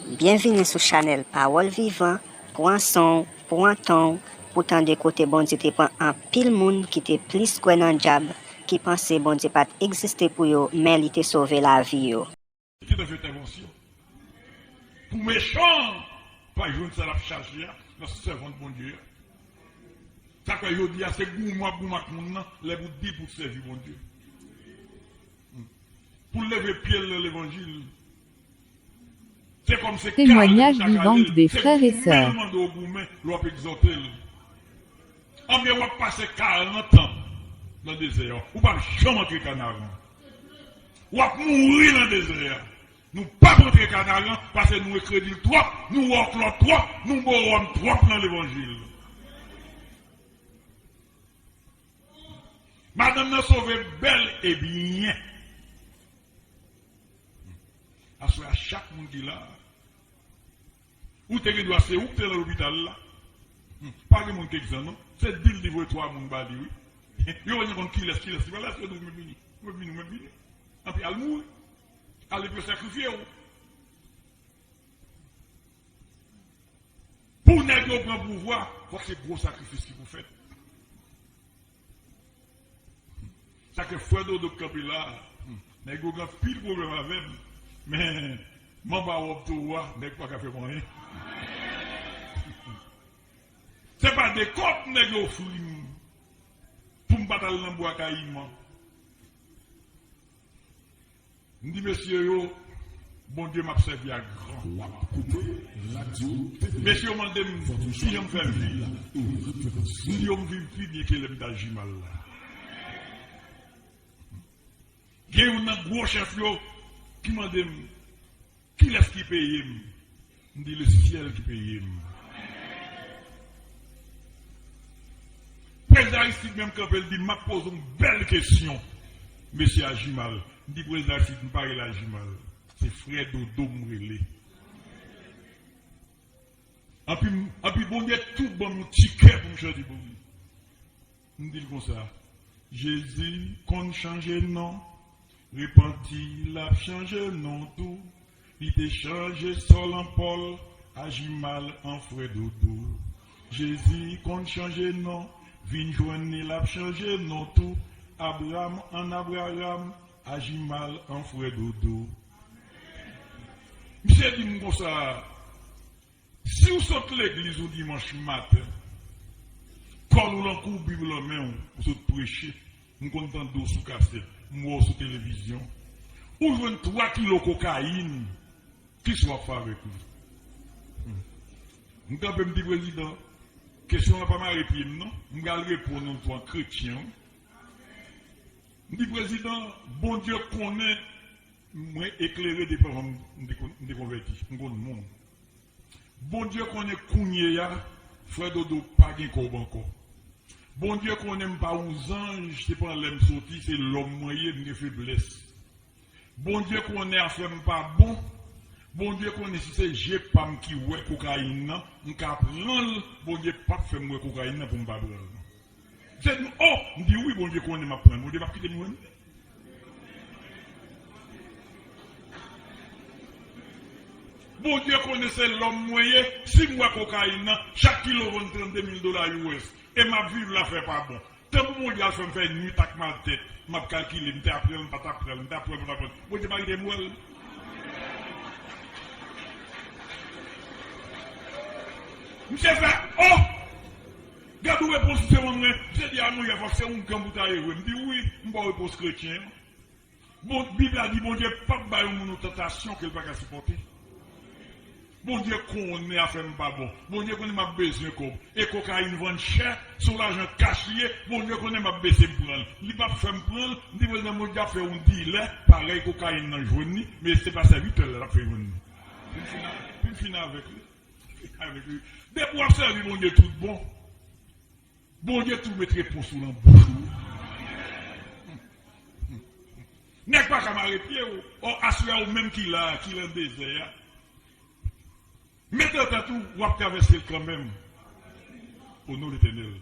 Bienvenue sur Chanel Parole Vivant, pour un son, pour un ton, pour tant de côté bon Dieu te prend un pile monde qui te plus quoi dans diable, qui pensait bon Dieu pas exister pour yo, mais il te sauvé la vie yo. Qui t'a fait intervention? Pour méchant, pas jouer ça la charge dans ce servant de bon Dieu. Ça que je dis, c'est gourmand pour ma monde, les vous dit pour servir bon Dieu. Pour lever pied de l'évangile. C'est comme ces témoignages vivants des frères et sœurs. On va passer 40 ans dans le désert. Ou pas jamais entrer Canaan. Ou va mourir dans le désert. Nous ne pas rentrer Canaan parce que nous crédit trop, nous workons trop, nous mourons trop dans l'évangile. Madame nous sauvé belle et bien. À chaque monde qui est là, où tu dois c'est où tu es dans l'hôpital là. Pas de monde qui est non. C'est dit de toi mon bali oui. Yo on est qui laisse voilà c'est nous me vini. Et puis al mourir. Al peut sacrifier. Pour négocier au grand pouvoir, faut que c'est gros sacrifice que vous faites. Ça que frère de camper là, négocier pile problème avec mais mon ba obtoua n'est pas faire moyen. C'est pas des côtes négocier pour me battre dans bois caïman. Nous dit monsieur yo, bon Dieu m'a servi à grand. Monsieur m'a dit si on fait vivre, si on vit plus bien que l'aime d'Ajimal là. Il y a un gros chef qui m'a dit qui est-ce qui paye? Je dis le ciel qui paye. Président Aristide même quand il dit m'a posé une belle question. Monsieur Ajimal, je dis président Aristide ne parle pas Ajimal. C'est frère Dodo Mourele. Et puis bon Dieu tout bon mon ticket pour me choisir pour lui. Je dis comme ça. Jésus qu'on change non. Repenti, l'a changé non tout. Il t'a changé sol en Paul, Ajimal en frère Dodo. Jésus qu'on change non. Vin joindre l'a changé non tout. Abraham en Abraham, Ajimal en frère Dodo. Monsieur dit comme ça. Si vous sortez l'église au dimanche matin, quand nous l'encourons Bible en main, vous êtes prêcher, nous comptons d'eau sous cassette. Moi sur télévision, ou je 3 kilos de cocaïne, qui soit fait avec vous. Nous avons me dit, président, question n'a pas mal répondre, non? Nous allons répondre en tant que chrétien. Nous dit, président, bon Dieu connaît, moi éclairé des parents, des convertis, nous connaissons le monde. Bon Dieu connaît Kounia, frère Dodo, pas de corps encore. Bon Dieu qu'on n'aime pas aux anges, c'est pas l'aime sorti, c'est l'homme moyen de faiblesse. Bon Dieu qu'on est à faire pas bon. Bon Dieu qu'on est si c'est j'ai pas qui ouais cocaïne, on peut prendre, bon Dieu pas faire moi cocaïne pour me pas prendre. C'est oh, on dit oui, bon Dieu qu'on est m'a prendre, bon Dieu pas quitter moi. Bon Dieu connaissait l'homme moyen, 6 mois cocaïne, chaque kilo vend $32,000 US. Et ma vie la fait pas bon. Tant que mon gars fait une nuit avec ma tête, m'a calculé, m'ta après, m'ta après. Moi je pas de moi. Monsieur fait oh! Gardez réponse c'est moi. J'ai dit à nous il faut c'est un camboutaille. Me dit oui, m'pa réponse chrétien. Bon Bible a dit bon Dieu pas ba une tentation qu'elle pas supporter. Bon Dieu qu'on est à faire pas bon. Bon Dieu qu'on est ma besoin comme. Et cocaïne vend cher, sur l'argent caché, bon Dieu qu'on est ma besoin prendre. Il pas faire prendre, dit président mon Dieu fait un deal, pareil cocaïne dans journée, mais c'est pas serviteur là fait une. Puis finir avec lui. Dès pour servir mon Dieu tout bon. Bon Dieu tout mettre pour sous l'embouche. N'est pas qu'à m'arrêter ou assurer au même qu'il a dans le désert. Mettez à tout, ou à traverser quand même. Au nom de l'Éternel.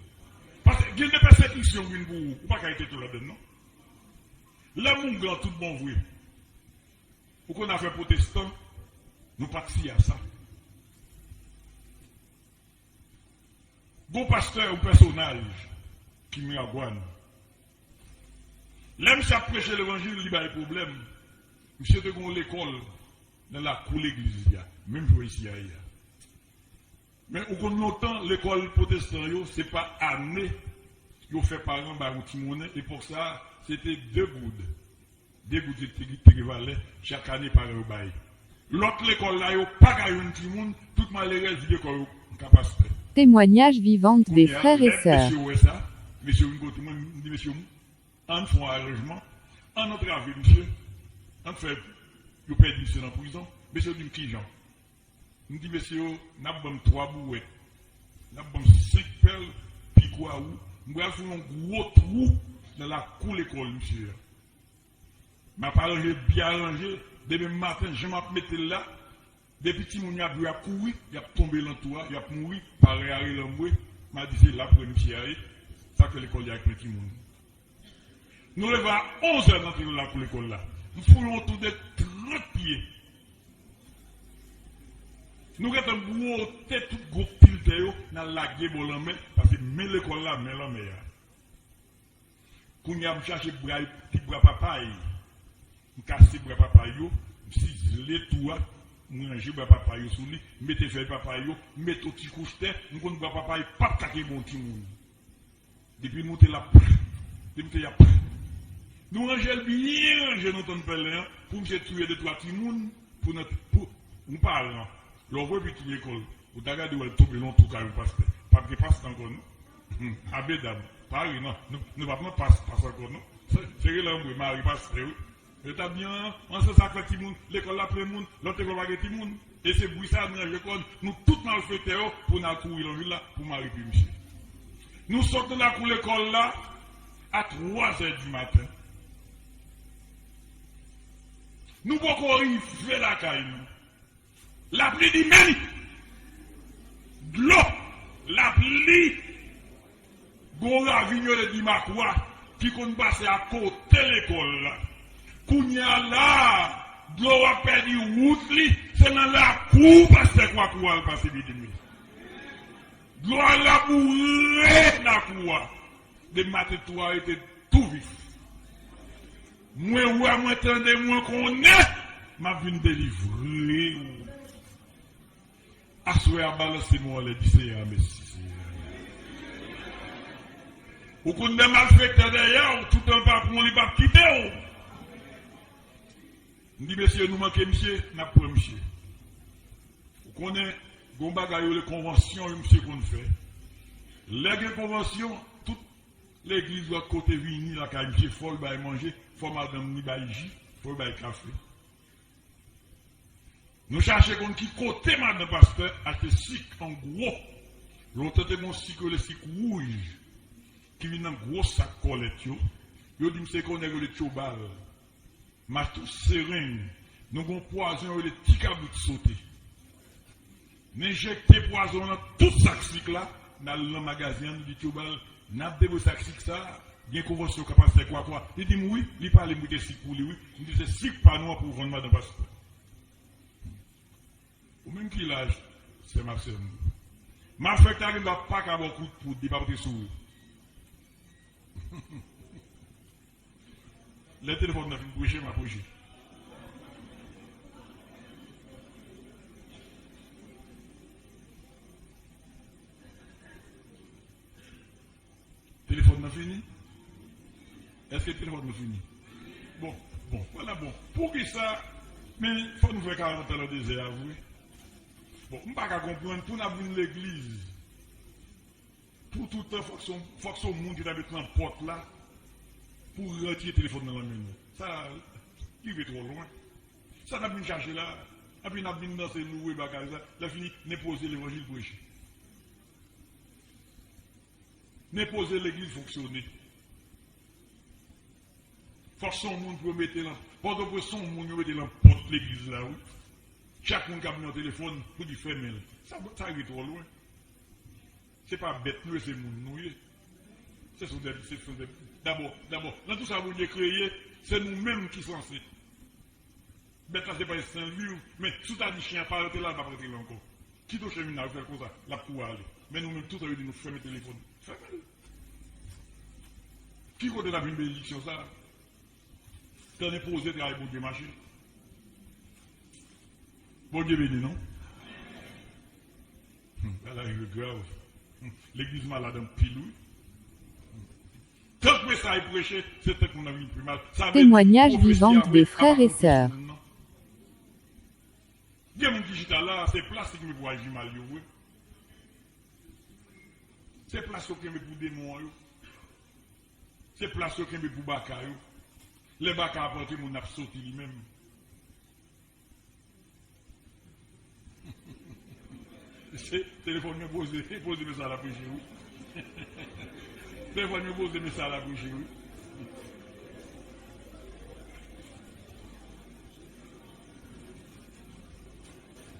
Parce qu'il y a des persécutions qui ne pas qu'à être tout là-dedans, non? Là, mon grand, tout bon, oui. Ou qu'on a fait protestant, Nous partis à ça. Bon pasteur ou personnage qui me abonne. L'aime ça prêcher l'évangile, il y a des problèmes. Monsieur de gon l'école dans la cour l'église, même je ici ailleurs. Mais au cours de longtemps, l'école protestante, ce n'est pas année. Ils fait par exemple un petit monnaie, et pour ça, c'était 2 gouttes. 2 gouttes de équivalent chaque année par un bail. L'autre l'école là, il n'y a pas un petit monde, tout malheureux, dit l'école capacité. Témoignage vivant des frères et sœurs. Monsieur, monsieur, on fait un arrangement, on entre avec monsieur, on fait, vous perdez monsieur dans la prison, monsieur dit qui Jean. Nous dit monsieur, nous avons 3 bouettes, nous avons 5 perles, puis quoi où, nous avons un gros trou dans la cour de l'école, monsieur. Ma parole est bien arrangée, demain matin, je m'ai là. Depuis que mon a couru, il a tombé dans le toit, il a mouru, par l'arrêt l'emboué, m'a dit c'est là pour monsieur aller, ça que l'école y a avec petit monde. Nous levons à 11h d'entrer dans l'école là. Nous foulons autour de 30 pieds. Nous avons un gros tête, tout gros filtre dans la gueule pour l'en parce que l'école là, mais l'en meilleur. Quand nous avons cherché petit bras papaye, nous cassons bras papaye, si les toits, nous rangeons bras papaye sous lui, mettez fait papaye, mettez au petit couche terre, nous avons bras papaye, pas de bon petit monde. Depuis nous sommes là, depuis nous nous rangeons bien, je n'entends pas là, pour nous tuer de 3 petits monde, pour nous parler. L'on voit petit l'école, vous regardez où elle tombe long tout cas, pasteur. Pas que passe encore nous. Abedam, Paris, non, nous ne pouvons pas passer encore nous. C'est là où Marie passe, oui. Mais t'as bien, on se sacre petit monde, l'école là plein monde, l'autre école va petit monde. Et c'est bruit ça, nous l'école, nous toutes mal fêter pour nous courir dans ville là, pour Marie puis monsieur. Nous sortons de la cour l'école là, à 3h du matin. Nous ne pouvons pas arriver la caille. La pluie dit même. De l'eau. La pluie. Gora vignole dit Makoua. Qui compte passer à côté de l'école là. Kounya là. De l'eau a perdu route li. C'est dans la cour parce que quoi elle passe vite. De l'eau a la bourrée la cour. De matin toi était tout vif. Moi, ouais, moi, attendez, moi, qu'on est, m'a venu délivrer. Assoyer à balancer moi, les lycéens, messieurs. Ou qu'on est malfaiteur d'ailleurs, tout un pas pour on ne pas quitter. On dit, messieurs, nous manquons, monsieur, n'a pas, monsieur. Ou qu'on est, on bagaille les conventions, monsieur, qu'on fait. Les conventions, toute l'église doit côté vini, la caille, monsieur, faut le manger. Faut madame ni baïji, faut baï café. Nous cherchons contre qui côté madame pasteur, acheter sic en gros. Longtemps de mon sic le sic rouge, qui vient dans gros sac colette yo. Yo dit m'sait qu'on est le tchobal. Ma tout seringue. Nous avons poison le petit cabout sauté. N'injecter poison dans tout sac sic là, dans le magasin du tchobal, n'a pas de sac sic ça. Il y a une convention qui passe quoi. Il dit oui, il parle de sic pour lui, oui. Il dit c'est sic pas nous pour vendre madame pasteur. Ou même qui l'âge, c'est ma sœur. Ma frère qui n'a pas qu'à beaucoup pour dire pas de sourire. Le téléphone n'a pas bouché, m'a bouché. Téléphone n'a fini? Est-ce que le téléphone n'a fini? Bon, voilà bon. Pour qui ça? Mais il faut nous faire 40 ans dans le désert, avoué. Bon, on ne peut pas comprendre, pour nous avoir l'église, pour tout le temps, il faut que son monde qui est dans la porte là, pour retirer le téléphone dans la main. Ça, il va trop loin. Ça n'a pas cherché là, et puis on a bien dansé, louer, bagages, là, fini, n'est posé l'évangile prêché. N'est posé l'église fonctionner. Faut que son monde pour mettre là, pendant que son monde mettre dans la porte de l'église là, oui. Chaque monde qui a mis un téléphone pour dire fermer. Ça arrive trop loin. Ce n'est pas bête, nous, c'est nous. C'est d'abord, dans tout ça, vous avez créé, c'est nous-mêmes qui sommes censés. Bête là, c'est pas un Saint-Louis, mais tout a dit chien, pas arrêter là, pas arrêter là encore. Qui te chemine à faire comme ça, la pour aller. Mais nous-mêmes, tout a eu de nous fermer le téléphone. Fermez-le. Qui côté la bénédiction ça? T'en es posé travailler pour Dieu marcher. Bon Dieu béni, non? Elle a eu le grave. L'église malade en pile, oui. Tant que ça est prêché, c'est peut-être qu'on a vu plus mal. Témoignage vivant des frères et sœurs. Il y a mon digital là, c'est plastique mais pour agir mal, oui. C'est plastique mais pour démons, c'est plastique mais pour baka, les baka apportent mon absorti lui-même. Téléphone me pose mes ça à la bouche, oui. Téléphone me pose mes ça à la bouche, oui.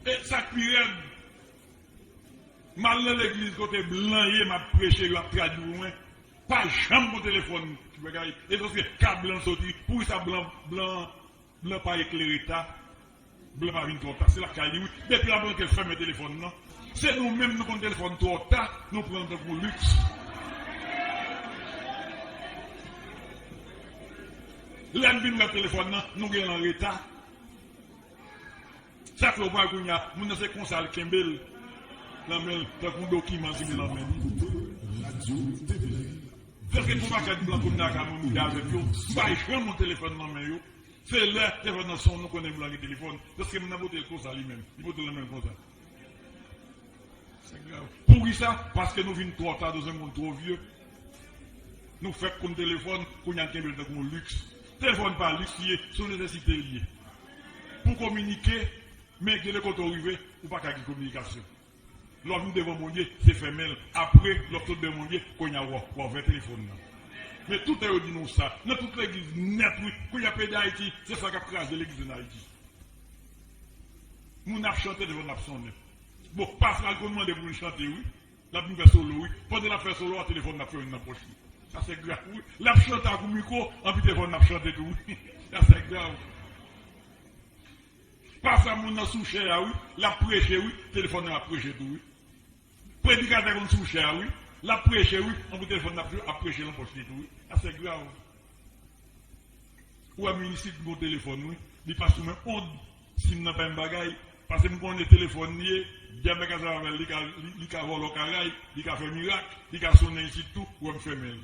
Et ça pire, mal dans l'église côté blanc, m'a prêché, m'a traduit loin. Pas jamais mon téléphone. Et parce que câble blanc sorti, pour ça blanc pas éclairé, blanc pas une trop tard. C'est la caille, oui. Depuis la banque, elle ferme le téléphone, non? C'est nous-mêmes, nous prenons le téléphone trop tard, nous prenons pour luxe. L'envie de le téléphone, nous gagnons en retard. Ça fait au moins qu'on y a, nous sommes comme ça, le Kembel, la main, dans un document, si nous l'emmènons. Parce que pour pas qu'elle blanc comme n'a qu'à nous avec eux, je prends mon téléphone dans main, c'est là, le téléphone dans son, nous connaissons blanc le téléphone, parce que nous avons voté comme ça lui-même, il vote le même comme ça. C'est grave. Pour ça, parce que nous venons trop tard dans un monde trop vieux, nous faisons comme téléphone, qu'on y a un Kembel dans un luxe. Téléphone pas luxe, c'est une nécessité liée. Pour communiquer, mais que le côté arrivé, ou pas qu'à communication. Lorsque nous devons mon Dieu, c'est fermé. Après, lorsque nous devons mon Dieu, qu'on y a un téléphone. Mais tout est dit nous ça. Dans toute l'église, net, oui, qu'on y a pays d'Haïti, c'est ça qui a crasé l'église d'Haïti. Nous avons chanté devant l'absence. Bon, parce qu'on demande pour nous chanter, oui. La nous fait solo, oui. Pendant la fait solo, le téléphone n'a fait une approche. Ça c'est grave, oui. La chante à micro, en plus téléphone n'a chanté tout, oui. Ça c'est grave. Pas ça, mon sous cher, oui. La prêche, oui. Téléphone a prêché tout, oui. Prédicateur comme sous cher, oui. La prêche, oui. En plus téléphone a prêché l'empoche tout, oui. Ça c'est grave. Ou à ministre mon téléphone, oui. Il passe sous mes ondes. Si nous n'avons pas un bagage, parce que nous avons des téléphones liés, diable qui a volé au caraï, il a fait miracle, il a sonné ici tout, ou me fait mail.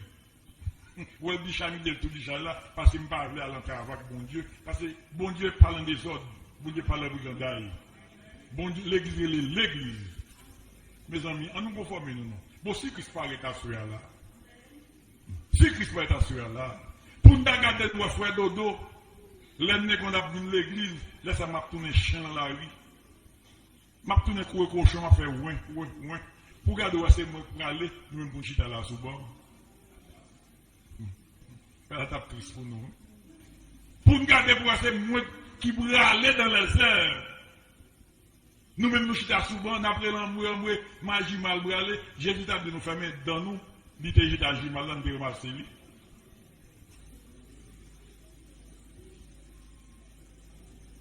Ou elle dit chamidel tout déjà là, parce que je ne parle pas à l'entrée avec bon Dieu, parce que bon Dieu parle en désordre, bon Dieu parle en brigandage. Bon Dieu, l'église est l'église. Mes amis, on nous conforme nous. Bon, si Christ paraît à ce là, si Christ paraît à ce là, pour nous garder nos frères dodo, l'année qu'on a venu l'église, là ça m'a tourné chien dans la rue. M'a tourné courir cochon, m'a fait ouin. Pour garder où c'est moi pour aller, nous même pour chiter là sous bord. Elle tape triste pour nous. Pour nous garder pour c'est moi qui pourrait aller dans les airs. Nous même nous chiter sous bord, après l'amour, magie mal pour aller, Jésus t'a dit nous fermer dans nous, dit Jésus t'a dit mal, nous remarquer lui.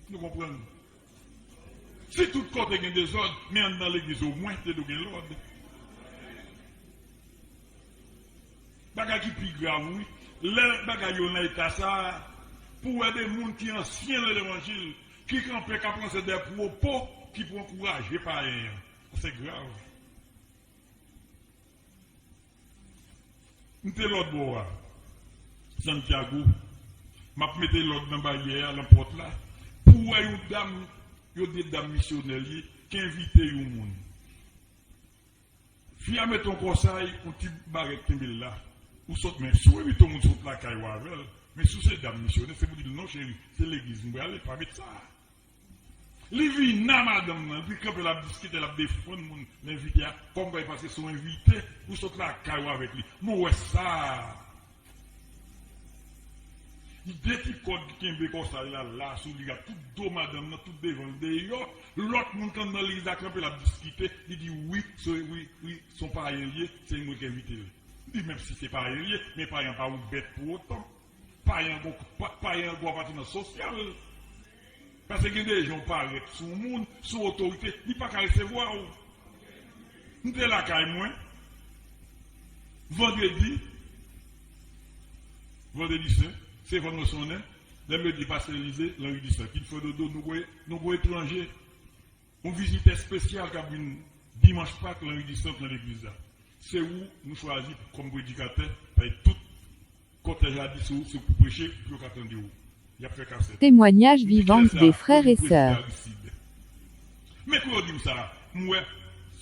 Nous comprenons. Si tout côté est des ordres, mais dans l'église au moins, c'est de l'ordre. Bagage qui plus grave, oui. Les bagages on a été ça pour aider les gens qui sont anciens de l'évangile, qui campent qu'à penser des propos qui pour encourager par rien. C'est grave. Nous sommes l'autre bois. Santiago. M'a mettre l'autre dans la barrière, la porte là. Pour une dame, des dames missionnaires qui invitent les gens. Si à mettre ton conseil, on t'y barrette là. Ou saute, mais si vous invitez tout le monde sur la caille, mais sous ces dames missionnaires, c'est vous dire non, chérie, c'est l'église, vous allez pas mettre ça. Les vies, madame, puis quand elle a discuté, elle a défendu l'invité, comme elle passe son invité, ou saute la caille avec lui. Moi, ça. Il dit qu'il code qui est comme ça, là, sous lui, tout dos, madame, tout devant, d'ailleurs, l'autre monde, quand dans l'église, elle a discuté, il dit oui, son parents liés, c'est une autre invité. Il dit même si c'est pas lié, mais pas un bête pour autant. Pas un gros appartenance social. Parce que des gens paraissent sous le monde, sous autorité, ils ne peuvent pas recevoir. Nous sommes là, quand même, vendredi saint, c'est vendredi sonnet, le mercredi pastérisé, lundi saint. Il faut de dos, nous voyons étrangers. On visite spécial qui a une dimanche Pâques, lundi saint dans l'église. C'est où nous choisissons comme prédicateur, par tout côté jadis, c'est pour prêcher, pour qu'attendre où. Il y a fait casser. Témoignage vivant des frères et sœurs. Mais pour dire ça, moi,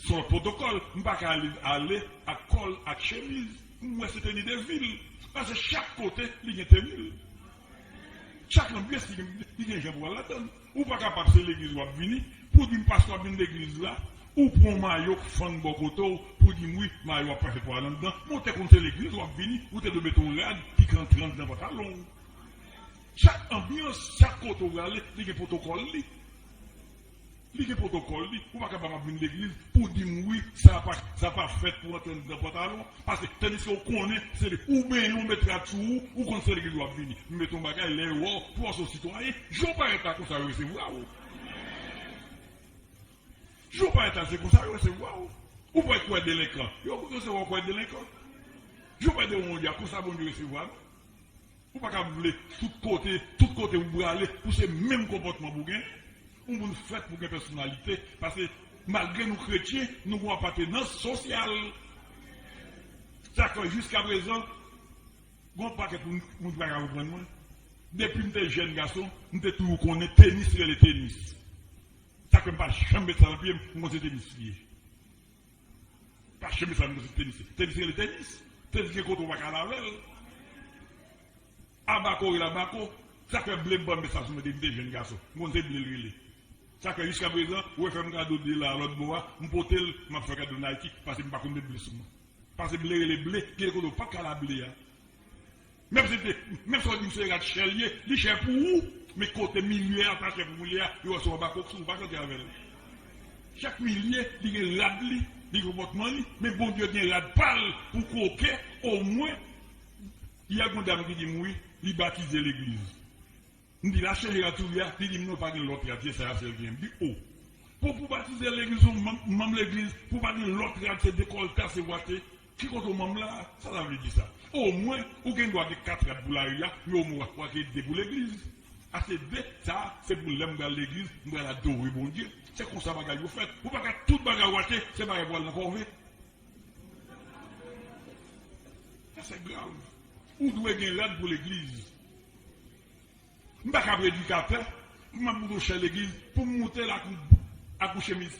sur le protocole, je ne peux pas aller à col, à chemise. Moi, c'est une idée ville. Parce que chaque côté, il y a une ville. Chaque ambiance, il y a un gens pour là-dedans. Ou pas capable de l'église ou venir, pour dire pasteur de l'église là, ou pour un maillot fan bokoto, pour dire oui, maillot pas fait pour aller dedans. Montez contre l'église ou venir, ou te de mettre un rad qui rentre dans le pantalon. Chaque ambiance, chaque côté où vous allez, il y a un protocole. Il y a un protocole. Vous ne pouvez pas venir de l'église pour dire oui, ça n'a pas fait pour entrer dans le pantalon. Parce que tandis qu'on connaît, c'est ou bien on mettra tout, ou qu'on sait l'église doit venir. Nous mettons bagage, les rois, pour son citoyen. Je ne vais pas être comme ça recevoir. Je ne vais pas être comme ça recevoir. Ou pas être quoi délinquant. Vous pouvez recevoir quoi délinquant. Je ne vais pas être on dit comme ça bon Dieu recevoir. Vous ne pouvez pas vouloir tout côté où vous allez pour ce même comportement pour gagner. On vous fait pour une personnalité. Parce que malgré nous chrétiens, nous avons appartenance sociale. C'est-à-dire que jusqu'à présent, on ne peut pas comprendre moi. Depuis que nous sommes jeunes garçons, nous sommes toujours connaître tennis et le tennis. Ça ne peut pas jamais ça dans le pied, moi c'est tennis. Pas jamais ça dans le tennis. Tennis et le tennis. Tennis qui est contre le laver. Abako et l'abako, ça fait blé bon message sur des jeunes garçons. Moi, c'est blé l'huile. Ça fait jusqu'à présent, où est-ce que je cadeau de là, l'autre bois, je peux faire cadeau de Nike, parce que je ne peux pas blé sur moi. Parce que blé, les blés, qui est pas qu'à la blé. Même si on dit que c'est un chelier, il est cher pour vous, mais côté millier, attaché pour millier, il va se faire un peu de pas avec elle. Chaque millier, il y a un rad, il y a un comportement, mais bon Dieu, il y a un rad pâle pour coquer, au moins, il y a une dame qui dit oui. Il baptise l'église. Il dit la chérie à tout le monde, il dit non, pas de l'autre quartier, c'est assez bien. Il dit oh. Pour baptiser l'église, même l'église, pour pas dire l'autre quartier, décolleté, c'est voité. Qui compte au même là, ça veut dire ça. Au moins, ou qu'il doit avoir 4 rats pour la rue, mais au moins, quoi qu'il y pour l'église. À ces deux, ça, c'est pour l'homme dans l'église, nous allons adorer bon Dieu. C'est comme ça, bagaille, vous faites. Vous ne pouvez pas tout bagaille voité, c'est pas pour le corvée. Ça, c'est grave. Ou doit gagner l'aide pour l'église. Je ne suis pas prédicateur, je ne suis pas chez l'église pour monter la couche chemise.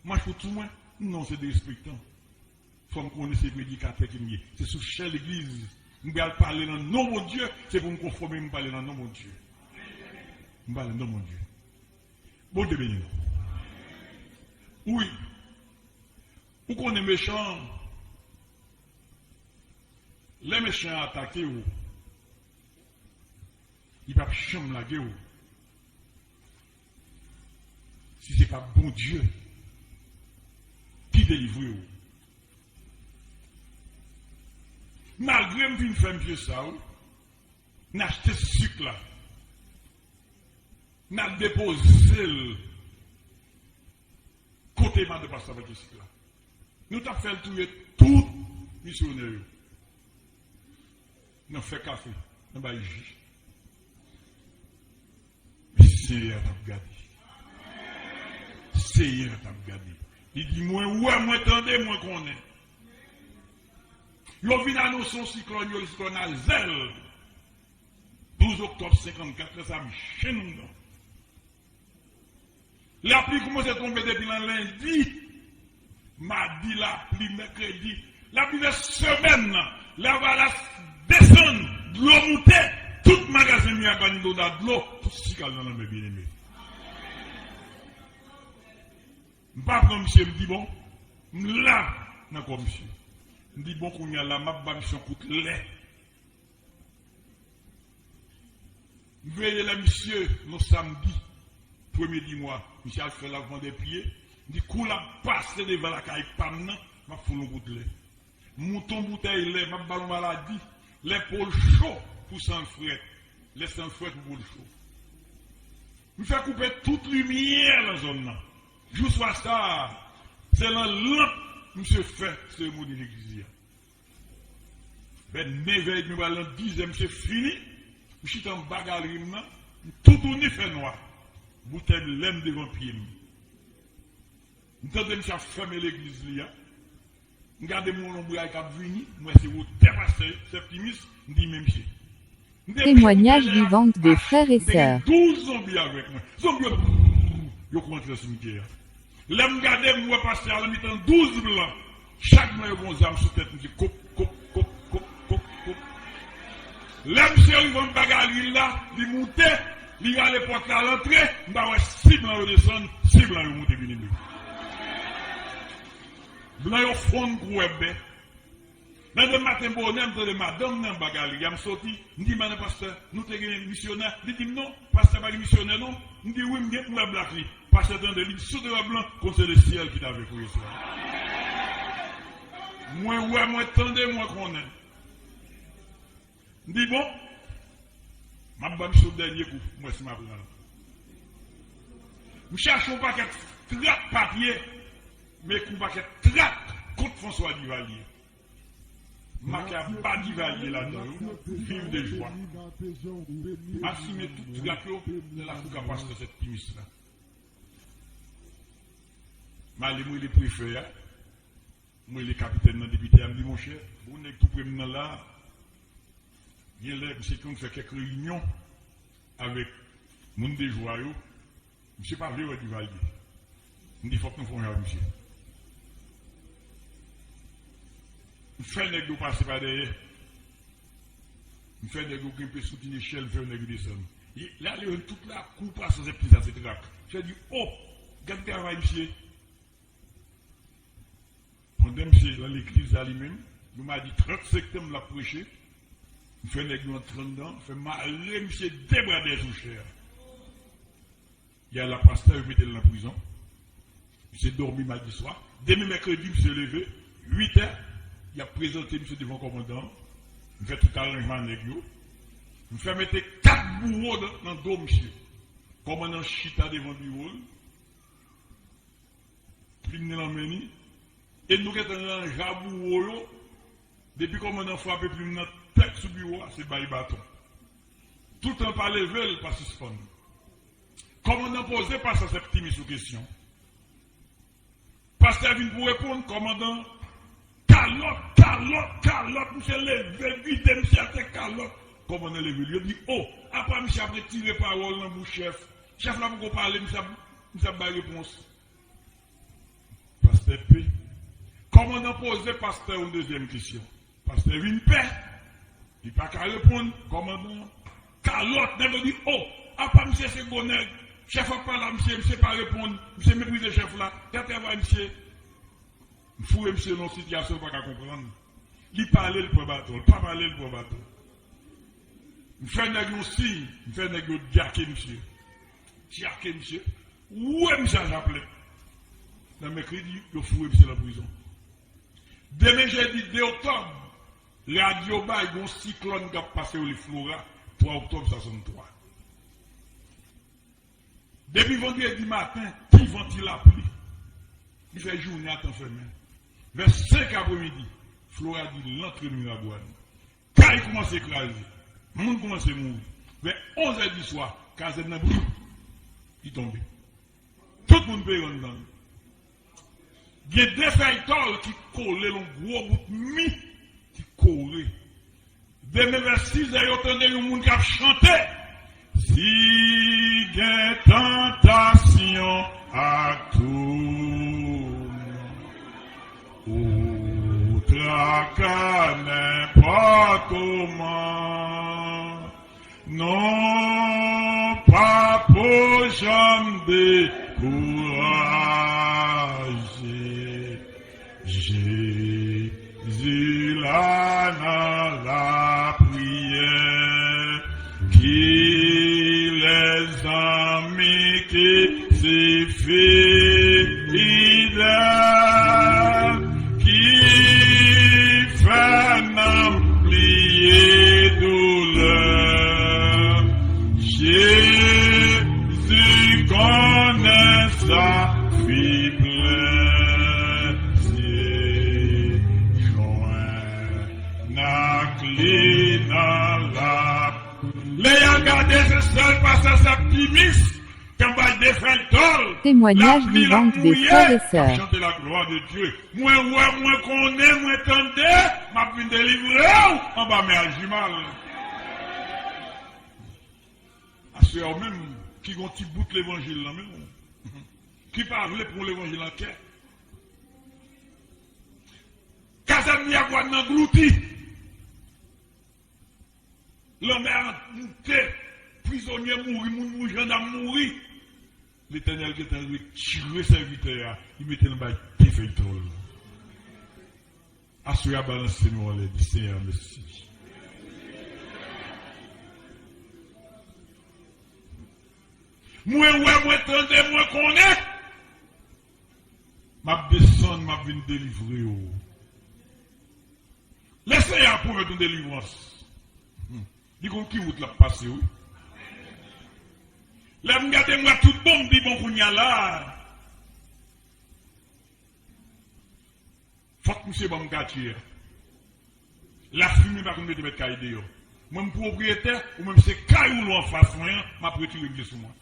Moi, je fais tout moins. Non, c'est des respectants. Il faut me connaître ces prédicateurs qui me disent. C'est sous chez l'église. Je vais parler dans le nom de Dieu, c'est pour me conformer, me parler dans le nom de Dieu. Je parle dans le nom de Dieu. Bon Dieu béni. Oui. Ou qu'on est méchant. Les méchants attaquent vous. Ils ne peuvent jamais la guerre. Si ce n'est pas bon Dieu qui délivre vous. Malgré que je fais un pied ça, je acheté ce sucre là. Je déposé le côté de pasteur avec ce sucre là. Nous avons fait tuer tout missionnaire. Nous fait café, nous avons jus. Seigneur t'a regardé. Seigneur t'a regardé. Il dit, moi, ouais, moi, attendez, moi, qu'on est. Yo vient annoncer un cyclone, le cyclone Azel. 12 octobre 54, ça me chaîne. La pluie commence à tomber depuis le lundi. Mardi, la pluie, mercredi. La pluie de semaine, la va descendre, de l'eau monter, tout le magasin mis à gagner de l'eau, tout ce qui est dans le bien-aimé. Je ne sais pas, monsieur, me dit bon, là, d'accord, monsieur. Je dis bon, qu'on y a la map, mission coûte lait. Veillez là, monsieur, le samedi, premier du mois, monsieur a fait lavement des pieds. Je dis, qu'on la passe devant la caille, pas maintenant, je vais faire le goût de lait. Mouton bouteille lait, ma ballon maladie, l'épaule chaud pour sans frais. laissant fouet pour le chaud. Nous fait couper toute lumière dans la zone là. Juste soit ça, c'est la lampe monsieur fait cérémonie de l'église. Ben 9h30 nous allons 10h c'est fini. Je suis en bagarre tout tourné fait noir. Bouteille l'aime devant pied. Nous avons fermé l'église là. Regardez mon ombre qui a venu, moi c'est vous dépasser septimis, me dit même si. Témoignage vivant des frères et sœurs. 12 zombies avec moi. Zombies, ils commencent le cimetière. Là, me garder, moi passer à la mi-temps 12 blancs. Chaque mois, ils vont âme sous tête, me dit cop, cop, cop, cop, cop, cop. Là, monsieur, ils vont me bagarrer là, ils montent, ils allent porter à l'entrée, bah ouais, 6 blancs ils descendent, 6 blancs ils montent venir. Blancs ils font gros bébé. Dans le matin, de madame, dans le bagarre, il y a sorti, il dit, madame pasteur, nous sommes des missionnaires. Il dit, non, pasteur, pas des missionnaires, non. Il dit, oui, je suis pour la blague. Pasteur, dans le livre, sous de la blanc, comme c'est le ciel qui t'avait fait ça. Moi, ouais, moi, attendez, moi, qu'on est. Il dit, bon, ma bonne sur le dernier coup, moi, c'est ma blague. Nous cherchons pas qu'être traque papier, mais qu'on va qu'être traque contre François Duvalier. Maka pas d'ivalier là-dedans, vive de joie. Assumer tout gâteau de la coupe à passer cette timis-là. Malgré moi, les préfets, moi, les capitaines de député, me dit, mon cher, vous n'êtes tout premier là. Il y a c'est qu'on fait quelques réunions avec monde des joyaux. Je ne sais pas, je vais du Valier. Je dis, il faut que nous fassions un monsieur. Nous faisons des gens passer par derrière. Nous faisons des gens qui peuvent soutenir l'échelle, faire des gens descendre. Là, il y a toute la coupe à ces petits etc. Je dis, oh, quel travail, monsieur. Pendant monsieur, dans l'église à lui-même, nous m'a dit 30 septembre, l'a prêché. Nous faisons des gens en 30 ans, nous faisons malgré monsieur débradé sous chair. Il y a la pasteur qui était dans la prison. Monsieur dormi mardi soir. Demain mercredi, monsieur levé, 8h. Il a présenté monsieur devant le commandant. Il fait tout arrangement avec nous. Il fait mettre 4 bourreaux dans le dos, monsieur. Commandant chita devant le bureau. Puis nous l'emmène. Et nous sommes dans un jabou. Depuis commandant frappé, puis nous tête sous le bureau, c'est bail bâton. Tout en par lever, pas suspendre. Commandant posé pas sa septime sous question. Pasteur vient pour répondre, commandant. Calotte, monsieur levé, vite, monsieur a fait calotte. Commandant levé, il dit, oh, après monsieur a tiré parole dans le chef. Chef là, pour parler, monsieur a pas réponse. Pasteur P. Commandant posé, pasteur, une deuxième question. Pasteur vient paix. Il n'a pas qu'à répondre, commandant. Calotte, never dit, oh, après monsieur c'est bonheur. Chef a parlé, monsieur pas répondre. Monsieur méprise le chef là. Qu'est-ce que monsieur? Il faut monsieur dans une situation pas qu'à comprendre. Il parlait le point bateau, il pas parler le point bateau. Il fait un signe, il fait un diaké monsieur. Diaké monsieur. Où est monsieur j'appelais? Dans mercredi, il faut monsieur la prison. Demain jeudi 2 octobre, Radio Ba, il y a un cyclone qui a passé au Flora, 3 octobre 63. Depuis vendredi matin, qui ventile la pluie? Il fait journée à temps fermé. Vers 5 après-midi, Flora dit l'entraînement à boire. Quand il commence à écraser, le monde commence à mourir. Vers 11h du soir, quand c'est dans il tombe. Tout le monde peut y rentrer. Il y a des feuilletons qui collent le gros bout de mi qui collent. Demain vers 6h, il entendait le monde qui a chanté. Si il y a tentation à tout, ou tracas n'importe comment, non pas pour jamais décourager. Jésus là dans la prière, qui les amis qui s'est fidèle, qui fait n'oublier douleur, vie plaisir, joint, n'a clé, n'a la. Les regardez ce seul passage optimiste. Témoignage vivant des frères et sœurs. Chanter la gloire de Dieu. Moi, connais, moi, tendez, m'a pu délivrer, en bas, mais agis mal. À ceux même qui ont petit bout de l'évangile là même, qui parlent pour l'évangile en quête. Kazan a quoi n'englouti. L'homme a monté, prisonnier mourir, gendarme mourir. L'Éternel qui est en train de tirer serviteur, il mettait le bail défaiteur. À ceux à balancer nous, les dit Seigneur, merci. Moi, tendez, moi, connais. M'a descendre, m'a venir délivrer. Laissez à pour mettre une délivrance. Dis qu'on qui route la passer, oui. Là, regardez-moi tout bon, dit bon, qu'on y a là. Faut que monsieur bon quartier. La fumée, par contre, mettre caille dehors. Moi, mon propriétaire, ou même c'est caille ou en face, m'a retiré le sur moi.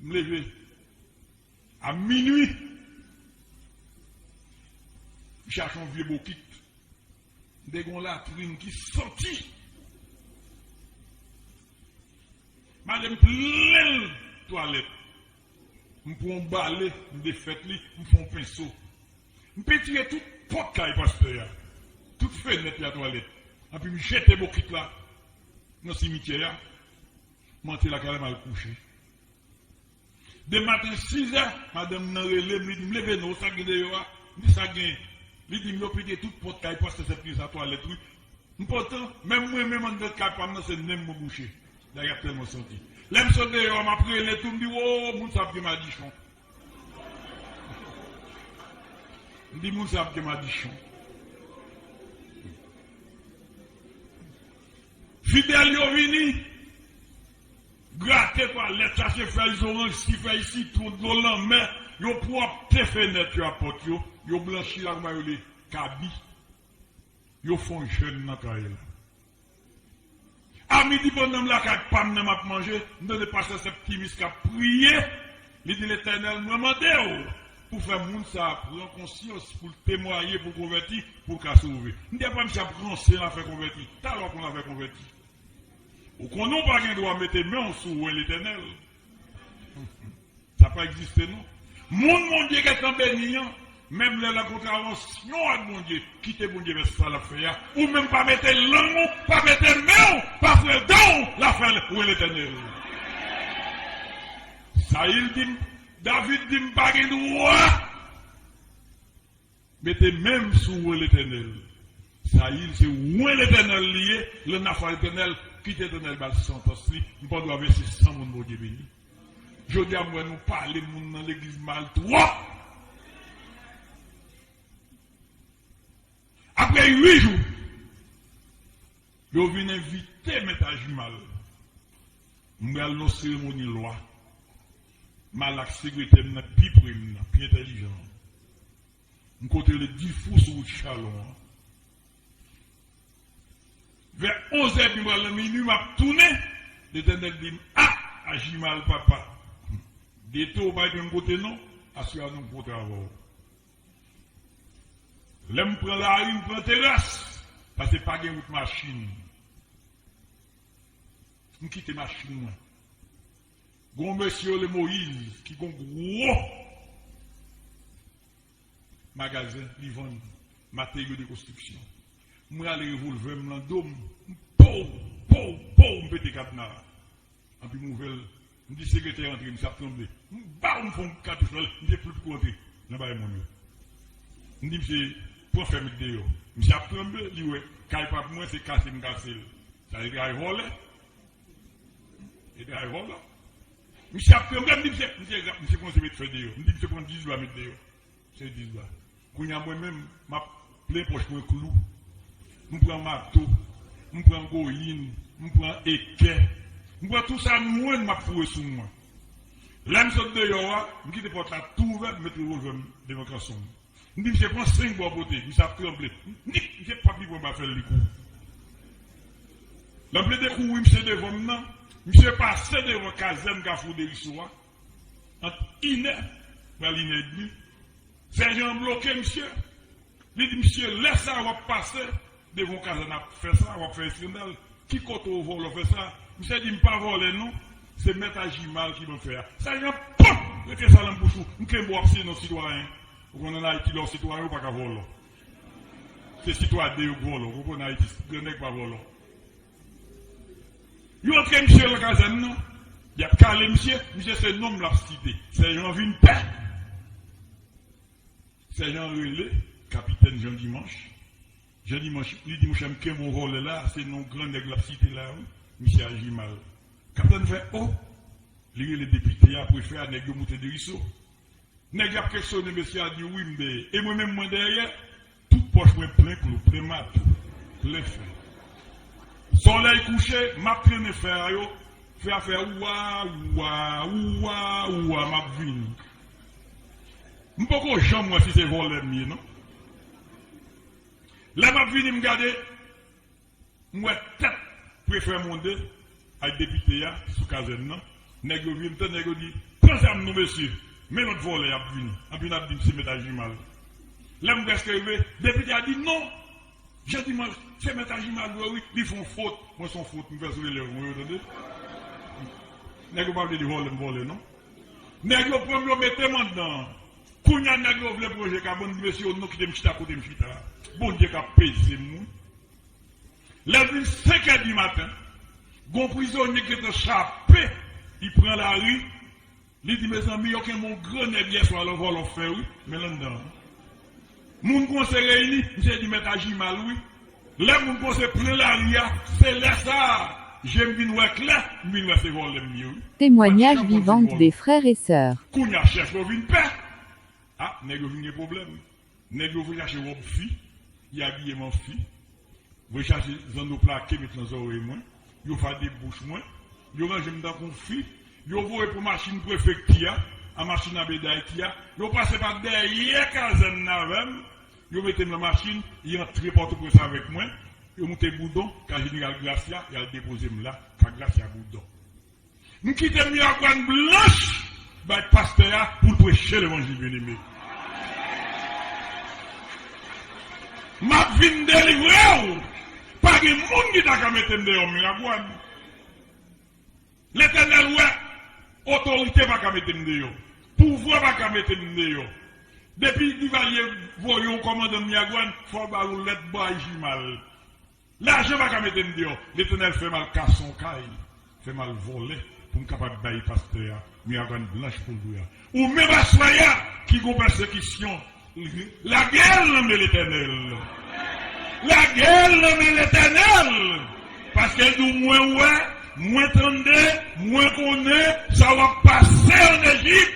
Me lever. À minuit, je cherche un vieux beau kit. Des gars là, qui sortit. Madame plein de toilettes. Je peux emballer, je défaite, je fais un pinceau. Je peux tirer toute porte caille pasteur. Toute fenêtre de la toilette. Et puis je jette mon kit là. Dans le cimetière. Je monte la carrière mal couché. De matin 6 heures, madame n'a relève, me dit, me levez nous, ça gagne dehors. Me dit, ça gagne. Me dit, me pété toute porte caille pasteur, c'est pris sa toilette. Pourtant, même moi-même, en de caille, c'est nem mon boucher. D'ailleurs, tellement senti. L'aime se dehors, m'a pris les tout, me dit, oh, moun savent que m'a dit chon. Me dit, moun savent que m'a dit chon. Fidèle, yo vini, gratter par les chercher faire les oranges, ce qui fait ici, tout de l'an, mais, yo propre tes fenêtres, yo apporte, yo blanchi la maille, kabi, yo font jeune dans la à midi, bonhomme là, quand pas m'a mangé, nous ne pas ce optimiste qui a prié, il dit l'Éternel, nous demandez pour faire moun ça, prendre conscience, pour témoigner, pour convertir, pour qu'à sauver. Nous ne pas me faire prendre à faire convertir, t'as alors qu'on a fait convertir. Ou qu'on n'a pas de droit mettre main sur l'Éternel. Ça n'a pas existé, non? Mon Dieu qui est en bénissant. Même la contravention à mon Dieu, quittez mon Dieu vers ça la faire, ou même pas mettre l'angle, pas mettre main, pas faire don, la faire où est l'Éternel. Ça il dit, David dit, pas de droit, mettez même sous l'Éternel. Ça il, c'est où est l'Éternel lié, le nafar l'Éternel, quittez l'Éternel, bas sans tasli, nous pas doit verser 100 mon Dieu béni. Je dis à moi, nous parler dans l'église mal, toi. Après 8 jours, je viens inviter M. Ajimal. Je vais aller cérémonie loi. Malak secrétaire, plus prime, plus intelligent. Je côté le 10 fous sur le chalon. Vers 11h, je vais minuit, je tourné. L'Éternel dit, ah, Ajimal, papa. Détour, pas de côté, non, assurez-nous pour travailler. L'aime prend la rue, prend terrasse, parce que pas de machine. Je quitte la machine. Gon monsieur le Moïse, qui a un gros magasin, ils vendent matériaux de construction. Moi, je vais revolver, je vais dôme, je vais cadenas. Et puis, je dis secrétaire entré, je vais tomber. Je vais faire un cartouche, je ne peux plus compter. Je vais mon je dis, monsieur, pour faire mes vidéos. Monsieur a tombé, il dit, quand pas moi, c'est cassé, me casser. Ça veut dire, il vole. Il dit, il vole. Monsieur a tombé, il dit, monsieur, comment c'est mettre vidéo? Il dit, monsieur, prendre 10 doigts, mettre vidéo. C'est 10 doigts. Quand il y a moi-même, ma plein poche pour un clou. Je prends marteau, je prends goïne, je prends équerre. Je prends tout ça, moi, je m'a foué sur moi. L'âme saute de Yoa, je quitte porte la tout ouverte, mettre le revenu démocratie. Je dis, je prends 5 bois beauté, je savent trembler. Je ne sais pas qui va faire les coups. L'emploi des coups, oui, monsieur devant maintenant, monsieur passé devant Kazem Gafou de Rissoua, entre Iné et l'Iné et demi. Sergent bloqué, monsieur. Il dit, monsieur, laisse ça, on va passer devant Kazem, on va faire ça, on va faire scandale. Qui côté au vol, on fait ça? Monsieur dit, je ne pas voler, non? C'est Maître Agimal qui va faire. Ça y est, pom! Mettez ça dans le bouche, nous ne pouvons pas nos citoyens. On a Haïti, leurs citoyens, ou pas qu'à voler. C'est citoyens qui volent, vous connaissez Haïti, vous n'êtes pas voler. Il y a un monsieur le Kazem, non? Il y a calé monsieur, monsieur c'est nom de la cité. C'est Jean Vinpé. C'est Jean Relais, capitaine Jean Dimanche. Jean Dimanche, il dit, monsieur, que mon rôle là, c'est non grand nègre la cité là, monsieur Agimal. Capitaine fait, oh, les députés a préféré nègre monter de Risso. Nègre a questionné, monsieur a dit, oui, mais, et moi-même, moi derrière, toute poche, moi plein, plein mat, plein fait. Soleil couché, m'a traîné faire yo, faire ouah, m'a vini. M'poko pas jambe moi si c'est volé mieux, non? Là m'a vini m'garder, moi tête préfère monter avec député ya sous caserne non. Nèg yo vient nèg yo dit, prends ça nous monsieur, mais notre volé a vini. En puis n'a dit c'est métage mal. Là m'reste arrivé, député a dit non. J'ai dit, c'est mettre à Jimal, oui, ils font faute. Moi, son faute, je vais sauver les roues, vous entendez? N'est-ce pas de voler, non? N'est-ce pas de mettre maintenant? Kounya n'est-ce pas le projet, car bon, monsieur, nous qui t'aiment à côté de chita. Bon Dieu, qui a payé, moi. La ville, 5 h du matin, bon prisonnier qui est échappé, il prend la rue, il dit, mes amis, il y a mon grand nègre soit le vol, on fait, oui, mais là-dedans. Mon conseil réuni, j'ai dit mettre à Jimal, oui. Là, mon conseil plein la ria, c'est là ça. J'aime bien voir là, mais là, c'est voir le mieux. Témoignage vivant des frères et sœurs. Kounya cherche pour une paix. Ah, n'est-ce pas problème. N'est-ce pas vous cherchez votre fille, il y a habillé mon fille. Vous cherchez zone plaqué, mettre dans oreilles moins. Vous faites des bouches moins. Vous rangez dans mon fille. Vous voyez pour machine préfecture. En machine à Bédaïtia, vous passez par derrière Kazem Navem, vous mettez la machine, vous entrez Port-au-Prince avec moi, vous montez boudon, quand Général Glacia, il a déposé là, quand Glacia boudon. Nous quittons mieux à Guan Blanche, bah, pasteur, pour prêcher l'évangile bien-aimé. Ma vie délivrée, pas de monde qui t'a qu'à mettre dehors, mais à Guan. L'éternel, ouais, autorité pas qu'à mettre dehors. Pouvoir pas qu'à mettre dehors. Depuis qu'il va y avoir un commandant de Miagouane, il faut que vous l'êtes bois mal. L'argent va qu'à mettre dehors. L'éternel fait mal casse son caille, fait mal voler pour me capable de bailler pasteur, Miagouane blanche pour lui. Ou même à Soya qui a persécution. La guerre de l'éternel. La guerre de l'éternel. Parce que nous, moins tendez, moins connaît, ça va passer en Égypte.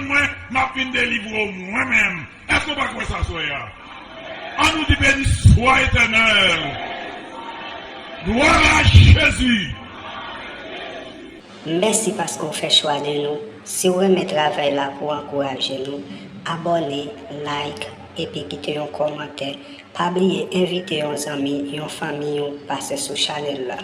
Moi, ma fin de livre moi-même. Est-ce qu'on va quoi ça soit? On nous dit béni soit éternel. Gloire à Jésus. Merci parce qu'on fait choix de nous. Si vous aimez travail là pour encourager nous, abonnez, like et puis quittez un commentaire. Pas oublier inviter vos amis et vos familles à passer sur la chaîne là.